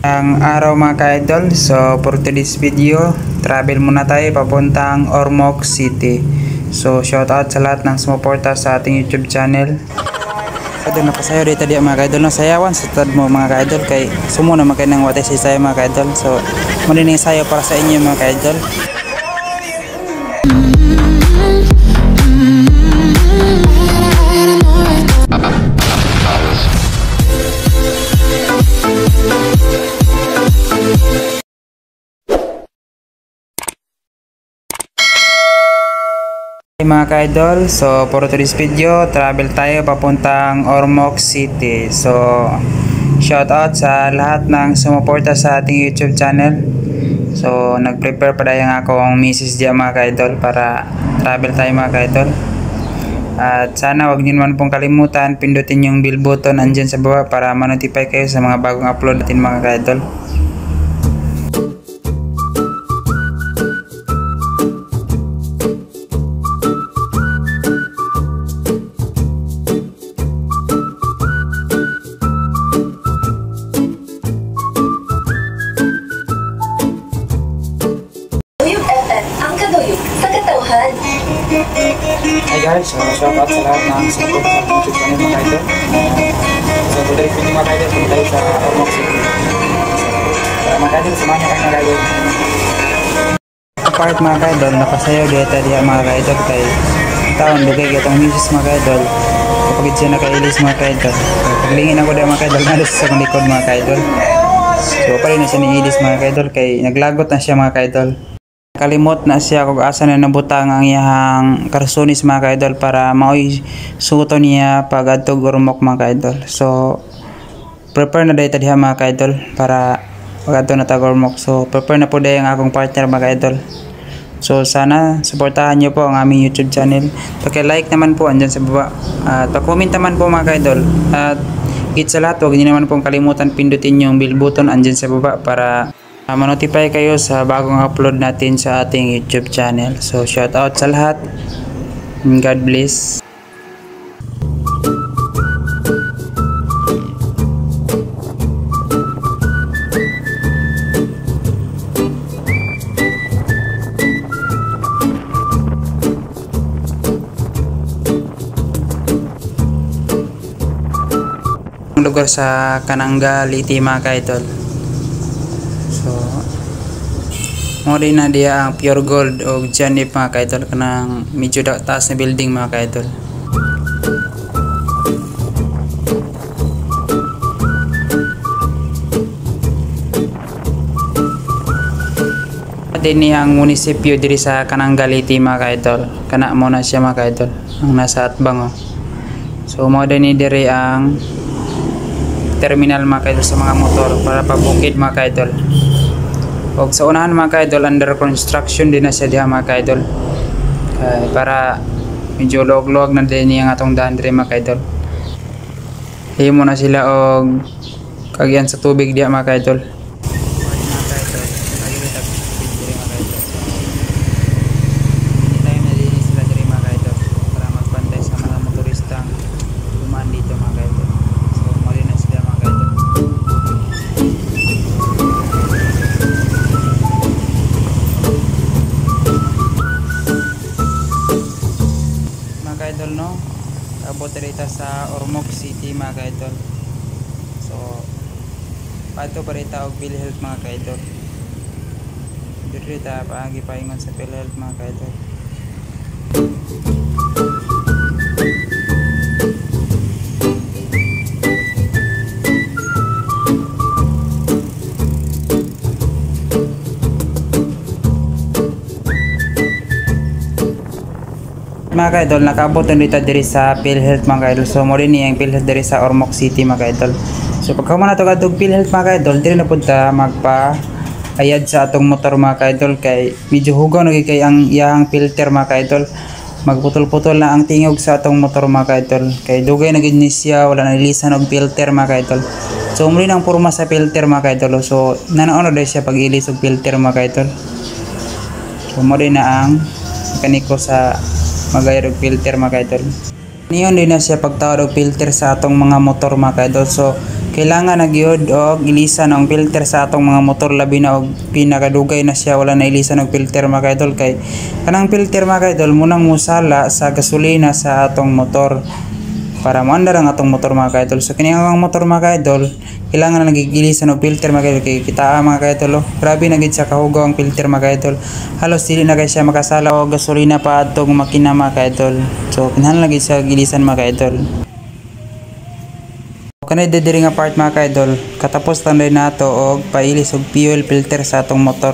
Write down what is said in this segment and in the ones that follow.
Ang araw mga ka-idol, so for today's video, travel muna tayo papuntang Ormoc City. So shoutout sa lahat ng sumuporta sa ating YouTube channel. Kadto napasayo dito dia mga ka-idol, no sayawan sa tad mo mga ka-idol kay sumo na makay nang watay si sayo mga ka-idol. So muna ning sayo para sa inyo mga ka-idol. Mga ka-idol, so for today's video, travel tayo papuntang Ormoc City. So shoutout sa lahat ng sumuporta sa ating YouTube channel. So nag-prepare pa dahil akong misis diya mga ka-idol para travel tayo mga ka-idol. At sana wag niyo naman pong kalimutan pindutin yung bell button andyan sa baba para ma-notify kayo sa mga bagong upload natin mga ka-idol. Hi guys, so shoutout sa lahat ng support sa YouTube channel mga ka-idol. So today video mga ka-idol, punta tayo sa Ormoc City. So mga ka-idol, samahan niyo kayo mga ka-idol. Apart mga ka-idol, napasayaw dito diya mga ka-idol kay taon dugay kitong misis mga ka-idol. Kapag siya nakailis mga ka-idol, paglingin ako diya mga ka-idol na sa akong likod mga ka-idol. So pa rin na siya niilis mga ka-idol kay naglagot na siya mga ka-idol. Kalimot na siya kung asa na nabutang ang iyang karsunis mga ka-idol para maoy suto niya pag adtog Ormoc mga ka-idol. So prepare na dito diha mga ka-idol para pag adto na tag Ormoc. So prepare na po dahil ang akong partner mga ka-idol. So sana suportahan niyo po ang aming YouTube channel. Paki-like naman po andyan sa baba. At pa-comment naman po mga ka-idol. At higit sa lahat, huwag niyo naman pong kalimutan pindutin yung bell button andyan sa baba para ma-notify kayo sa bagong upload natin sa ating YouTube channel. So shout out sa lahat. God bless. Ang lugar sa Kananga, Liti mga ka-idol. So mo din na diya ang pure gold o janip mga ka-idol kanang medyo taas na building mga ka-idol. Din niya ang munisipyo diri sa Kananga, Liti mga ka-idol. Kana mo na siya mga ka-idol ang nasa Atbang. So mo din ni diri ang terminal mga ka-idol sa mga motor para pabukid mga ka-idol. O sa unahan mga ka-idol, under construction din na siya diha mga ka-idol. Para medyo log-log na din yung atong daan diri mga ka-idol. Himo na sila og kagyan sa tubig diha mga ka-idol. No, abot rita sa Ormoc City mga ka-idol. So pato pa rita og PhilHealth mga ka-idol. Dito rita paagi paingon sa PhilHealth mga ka-idol. Mga ka-idol, nakaabot na dito diri sa PhilHealth mga ka-idol. So mo rin yung PhilHealth diri sa Ormoc City mga ka-idol. So pagka mo na ito katong PhilHealth mga ka-idol, diri na punta magpa-ayad sa atong motor mga ka-idol kay medyo hugaw na kay ang iyang filter mga ka-idol. Magputol-putol na ang tingog sa atong motor mga ka-idol. Kay dugay na gid ni siya, wala na nilisan og filter mga ka-idol. So mo rin ang porma sa filter mga ka-idol. So nanaon na siya pag ilis og filter mga ka-idol. So mo rin na ang mekaniko sa magayad og filter mga ka-idol. Niyon din na siya pagtawad og filter sa atong mga motor mga ka-idol. So kailangan nagyod og ilisan ang filter sa atong mga motor, labi na og pinakadugay na siya wala na ilisan og filter mga kaidol. Kay kanang filter mga kaidol munang musala sa gasolina sa atong motor para maandar ang atong motor mga kaidol. So kini ang motor mga kaidol kailangan na nagigilisan og filter mga kaidol, kay kita mga kaidol grabe na gid siya kahugaw ang filter mga kaidol. Halos dili na kay siya makasala og gasolina pa adtong makina mga kaidol. So kinahanglan lagi siya gilisan mga kaidol. Kanay diri nga part mga kaidol, katapos lang rin nato og pailis og fuel filter sa atong motor.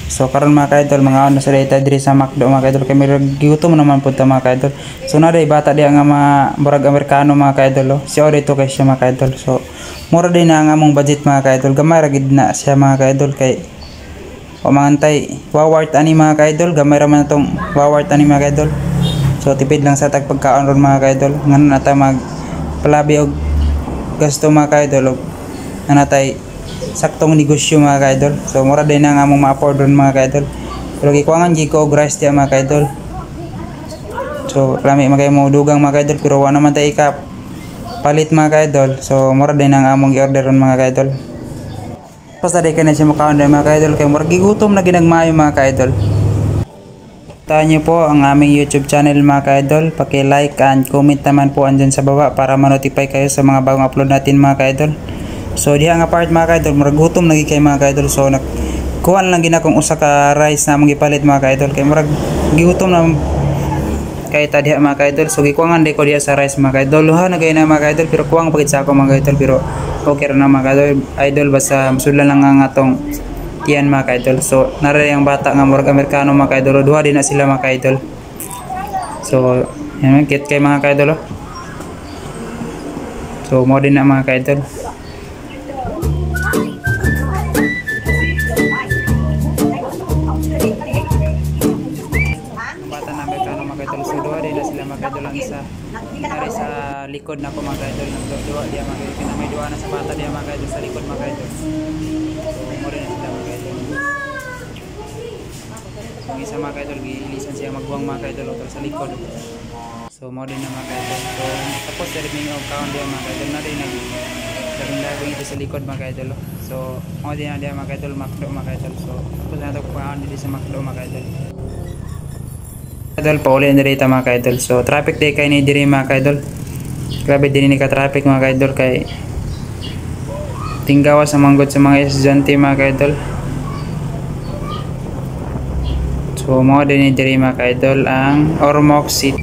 So karon mga kaidol, mga ano sa data diri sa McDo mga kaidol, kay may gigutom naman pud ta mga kaidol. So na day bata diya nga mga murag Amerikano mga kaidol, si ori to kay siya mga kaidol. So mura din na nga among budget mga kaidol, gamay ra gid na siya mga kaidol, kay o mangantay wawart ani mga kaidol, gamay ra man atong wawart ani mga kaidol. So tipid lang sa tag pagkaon ron mga kaidol, ngano na ta mag palabi og gasto mga kaidol og nanatay saktong negosyo mga kaidol. So mura din na nga among ma-afford ron mga kaidol, pero gikuangan gi ko og rice diya mga kaidol. So lami magay mo dugang mga kaidol, pero wa naman tay ikap palit mga kaidol. So mura din ang among i-order ron mga kaidol. Basta day ka na siya makaon mga kaidol, kay mura gigutom na ginagmayo mga kaidol. Tahan niyo po ang aming YouTube channel mga kaidol, paki-like and comment naman po andyan sa baba para ma-notify kayo sa mga bagong upload natin mga kaidol. So diha nga part mga kaidol, murag gutom lagi kay mga kaidol. So kuhan lang gina kong usa ka rice na among gipalit mga kaidol, kay murag gigutom na kay ta diha mga kaidol. So gikuangan day ko diha sa rice mga kaidol. Luha na gay na mga kaidol, pero kuwang pagit sa ako mga kaidol, pero okay ra na mga idol basta masudlan lang ang atong tiyan mga kaidol. So naray ang bata nga murag Amerikano mga kaidol, duha din na sila mga kaidol. So yan kit kay mga kaidol. So mo din na mga kaidol. Bata na Amerikano mga kaidol, so duha din na sila mga kaidol ang isa naray sa likod na ko mga kaidol, nagduwa diya mga kaidol, may duwa na sa bata diya mga kaidol sa likod mga kaidol. So mo din na sila mga kaidol. Ang isa mga kaidol, giilisan siya magbuwang mga kaidol utol sa likod. So mo din na mga kaidol. So tapos sa riming of count diya mga kaidol na rin labing ito sa likod mga kaidol. So mo din na diya mga kaidol, McDo mga kaidol. So tapos na ito kuhaan dito sa McDo mga kaidol. Kaidol pauli na dito mga kaidol. So traffic day kay ni diri mga kaidol. Grabe din ni ka traffic mga kaidol, kay tinggawa sa manggod sa mga estudyante mga kaidol. So mo din ni diri mga kaidol ang Ormoc City.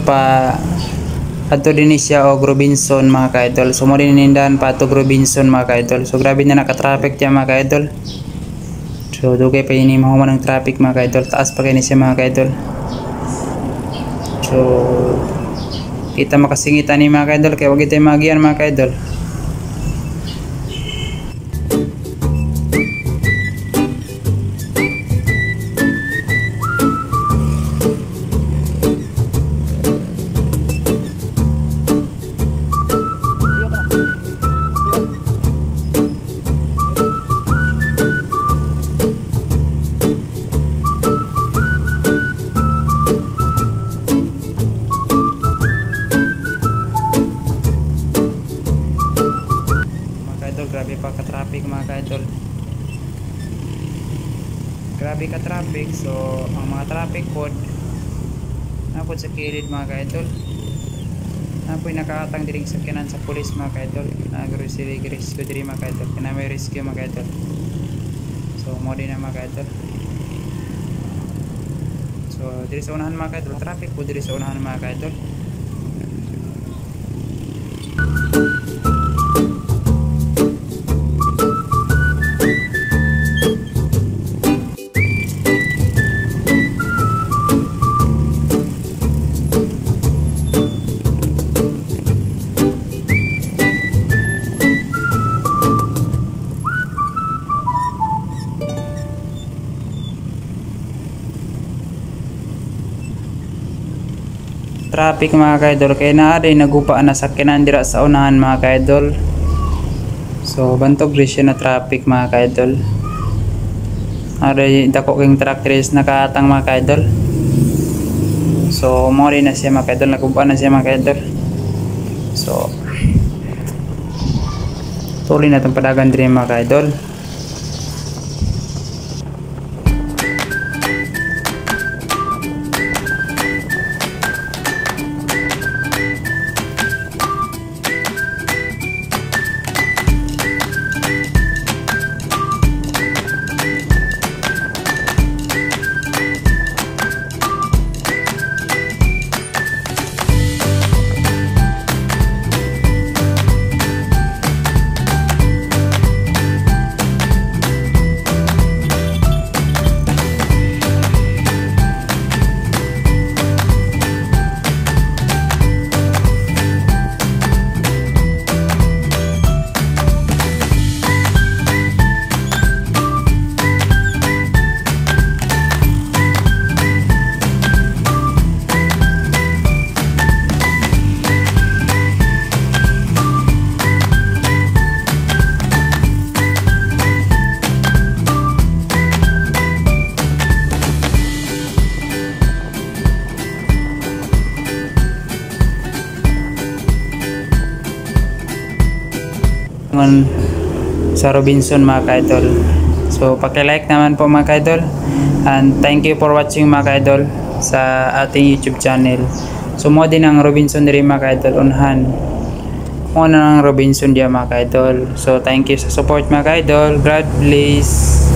Pa ato din siya og Robinson mga kaidol. So mo din nindahan pa ato Robinson mga kaidol. So grabe na naka-traffic diya mga kaidol. So dugay pa ini mahuman ang traffic mga kaidol, taas pa kay ni siya mga kaidol. So kita makasingitan ni mga kaidol, kay wag ito magian mga kaidol. Grabe pa ka-traffic mga kaidol. Grabe ka-traffic. So ang mga traffic code napod sa kilid mga kaidol. Napoy nakakatang diring sakyanan sa pulis mga kaidol. Nag-rescue diri mga kaidol. Kaya may rescue mga kaidol. So mo din na mga kaidol. So diri sa unahan mga kaidol, traffic po diri sa unahan mga kaidol. Traffic mga kaidol, kaya na rin nagupa na sakyanan dira sa unahan mga kaidol. So bantog rin siya na traffic mga ka-idol. Ari dako king truck race nakatang mga ka-idol. So mo rin na siya mga ka-idol, nakubuan na siya mga ka-idol. So tuloy na itong padagan din mga ka-idol. Sa Robinson mga ka-idol. So paki-like naman po mga ka-idol, and thank you for watching mga ka-idol sa ating YouTube channel. So mo din ang Robinson diri mga ka-idol unhan. Mo na ang Robinson dia mga ka-idol. So thank you sa support mga ka-idol. God bless.